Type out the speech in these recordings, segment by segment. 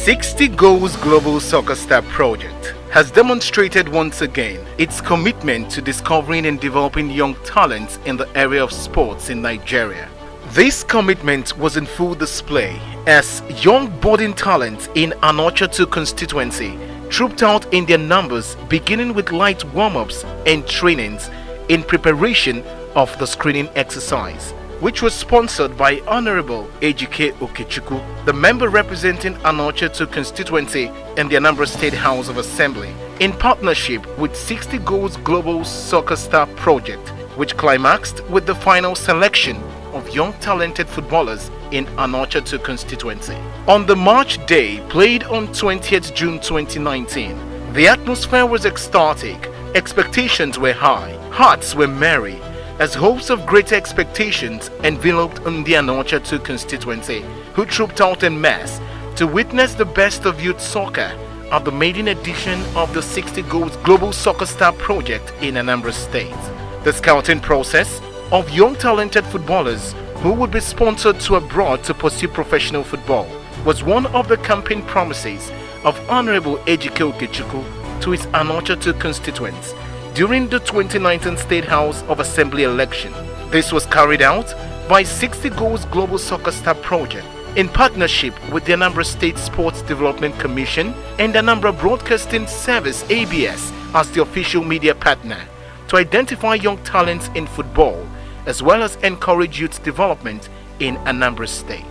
60 Goals Global Soccer Star Project has demonstrated once again its commitment to discovering and developing young talents in the area of sports in Nigeria. This commitment was in full display as young budding talents in Anambra 2 constituency trooped out in their numbers, beginning with light warm-ups and trainings in preparation of the screening exercise, which was sponsored by Honorable Ejike Okechukwu, the member representing Anambra 2 constituency in the Anambra State House of Assembly, in partnership with 60 Goals Global Soccer Star Project, which climaxed with the final selection of young talented footballers in Anambra 2 constituency. On the March day, played on 20th June 2019, the atmosphere was ecstatic, expectations were high, hearts were merry, as hopes of greater expectations enveloped on the Anambra 2 constituency, who trooped out en masse to witness the best of youth soccer at the maiden edition of the 60 Goals Global Soccer Star Project in Anambra State. The scouting process of young talented footballers who would be sponsored to abroad to pursue professional football was one of the campaign promises of Honorable Ejike Okechukwu to his Anambra 2 constituents during the 2019 State House of Assembly election. This was carried out by 60 Goals Global Soccer Star Project in partnership with the Anambra State Sports Development Commission and Anambra Broadcasting Service (ABS) as the official media partner to identify young talents in football as well as encourage youth development in Anambra State.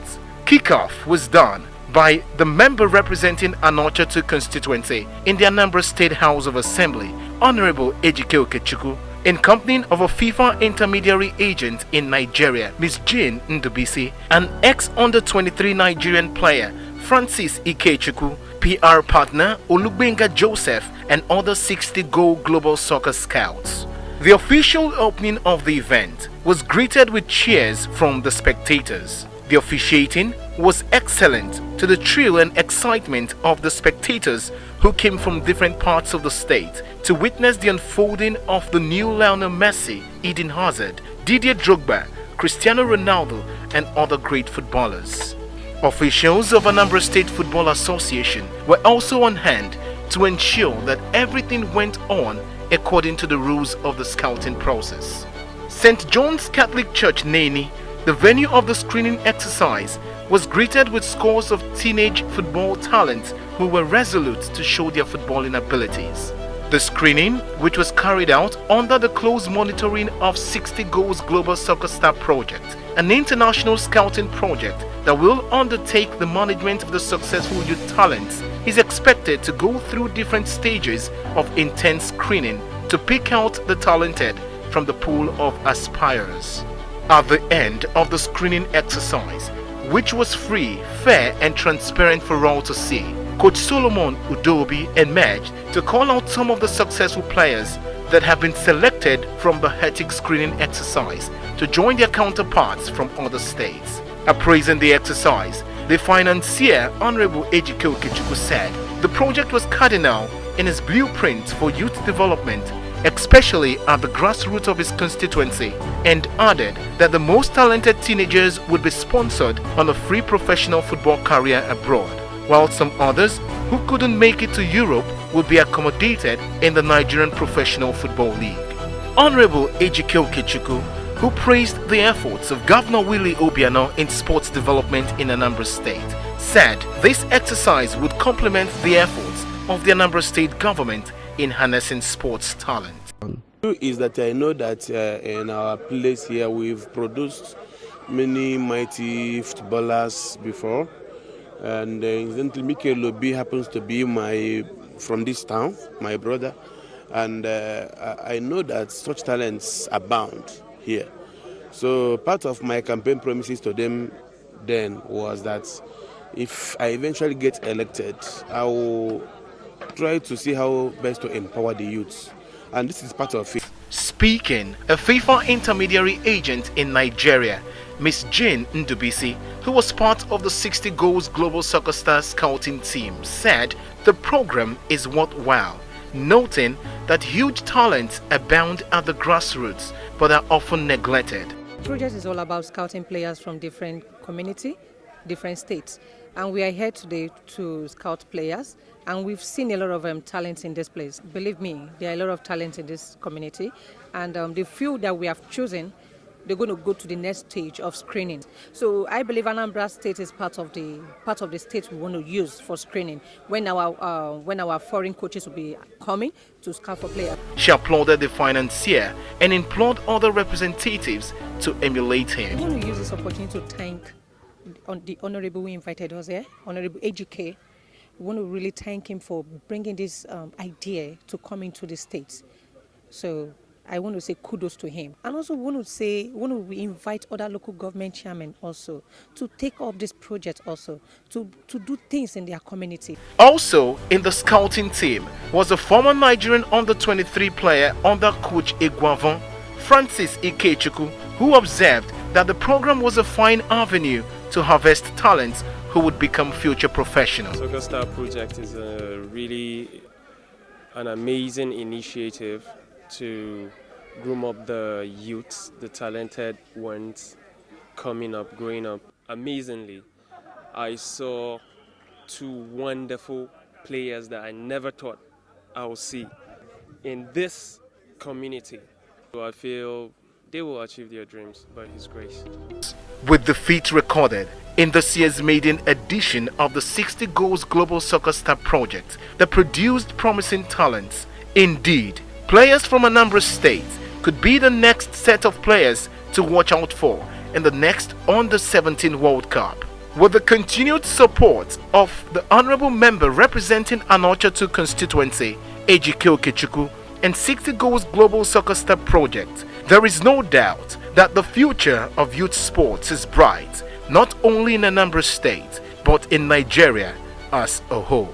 Kickoff was done by the member representing Anambra 2 constituency in the Anambra State House of Assembly, Honorable Ejike Okechukwu, in company of a FIFA intermediary agent in Nigeria, Ms. Jane Ndubisi, an ex-under-23 Nigerian player, Francis Ikechukwu, PR partner Olugbenga Joseph, and other 60 Goal Global Soccer Scouts. The official opening of the event was greeted with cheers from the spectators. The officiating was excellent to the thrill and excitement of the spectators who came from different parts of the state to witness the unfolding of the new Lionel Messi, Eden Hazard, Didier Drogba, Cristiano Ronaldo, and other great footballers. Officials of Anambra State Football Association were also on hand to ensure that everything went on according to the rules of the scouting process. St. John's Catholic Church, Neni, the venue of the screening exercise, was greeted with scores of teenage football talents who were resolute to show their footballing abilities. The screening, which was carried out under the close monitoring of 60 Goals Global Soccer Star Project, an international scouting project that will undertake the management of the successful youth talents, is expected to go through different stages of intense screening to pick out the talented from the pool of aspirers. At the end of the screening exercise, which was free, fair, and transparent for all to see, Coach Solomon Udobi emerged to call out some of the successful players that have been selected from the hectic screening exercise to join their counterparts from other states. Appraising the exercise, the financier, Honorable Ejike Okechukwu, said the project was cardinal in its blueprint for youth development, especially at the grassroots of his constituency, and added that the most talented teenagers would be sponsored on a free professional football career abroad, while some others who couldn't make it to Europe would be accommodated in the Nigerian Professional Football League. Honorable Ejike Okechukwu, who praised the efforts of Governor Willie Obiano in sports development in Anambra State, said this exercise would complement the efforts of the Anambra State government in harnessing sports talent. Is that I know that in our place here we've produced many mighty footballers before, and incidentally Mikel Lobi happens to be from this town, my brother, and I know that such talents abound here. So part of my campaign promises to them then was that if I eventually get elected, I will try to see how best to empower the youths, and this is part of it. Speaking, a FIFA intermediary agent in Nigeria, Ms. Jane Ndubisi, who was part of the 60 Goals Global Soccer Star scouting team, said the program is worthwhile, noting that huge talents abound at the grassroots but are often neglected. The project is all about scouting players from different communities, different states. And we are here today to scout players, and we've seen a lot of talents in this place. Believe me, there are a lot of talents in this community, and the few that we have chosen, they're going to go to the next stage of screening. So I believe Anambra State is part of the state we want to use for screening when our foreign coaches will be coming to scout for players. She applauded the financier and implored other representatives to emulate him. I want to use this opportunity to thank the honorable who invited us here, Honorable AGK. We want to really thank him for bringing this idea to come into the States. So I want to say kudos to him. And also want to invite other local government chairmen also to take up this project also, to do things in their community. Also in the scouting team was a former Nigerian under-23 player under coach Iguavon, Francis Ikechukwu, who observed that the program was a fine avenue to harvest talents who would become future professionals. Soccer Star Project is really an amazing initiative to groom up the youths, the talented ones coming up, growing up. Amazingly, I saw two wonderful players that I never thought I would see in this community. So I feel they will achieve their dreams by His grace. With the feat recorded in this year's maiden edition of the 60 Goals Global Soccer Star Project that produced promising talents, indeed, players from Anambra State could be the next set of players to watch out for in the next Under-17 World Cup. With the continued support of the Honorable Member representing Anocha 2 constituency, Ejike Okechukwu, and 60 Goals Global Soccer Star Project, there is no doubt that the future of youth sports is bright, not only in Anambra State, but in Nigeria as a whole.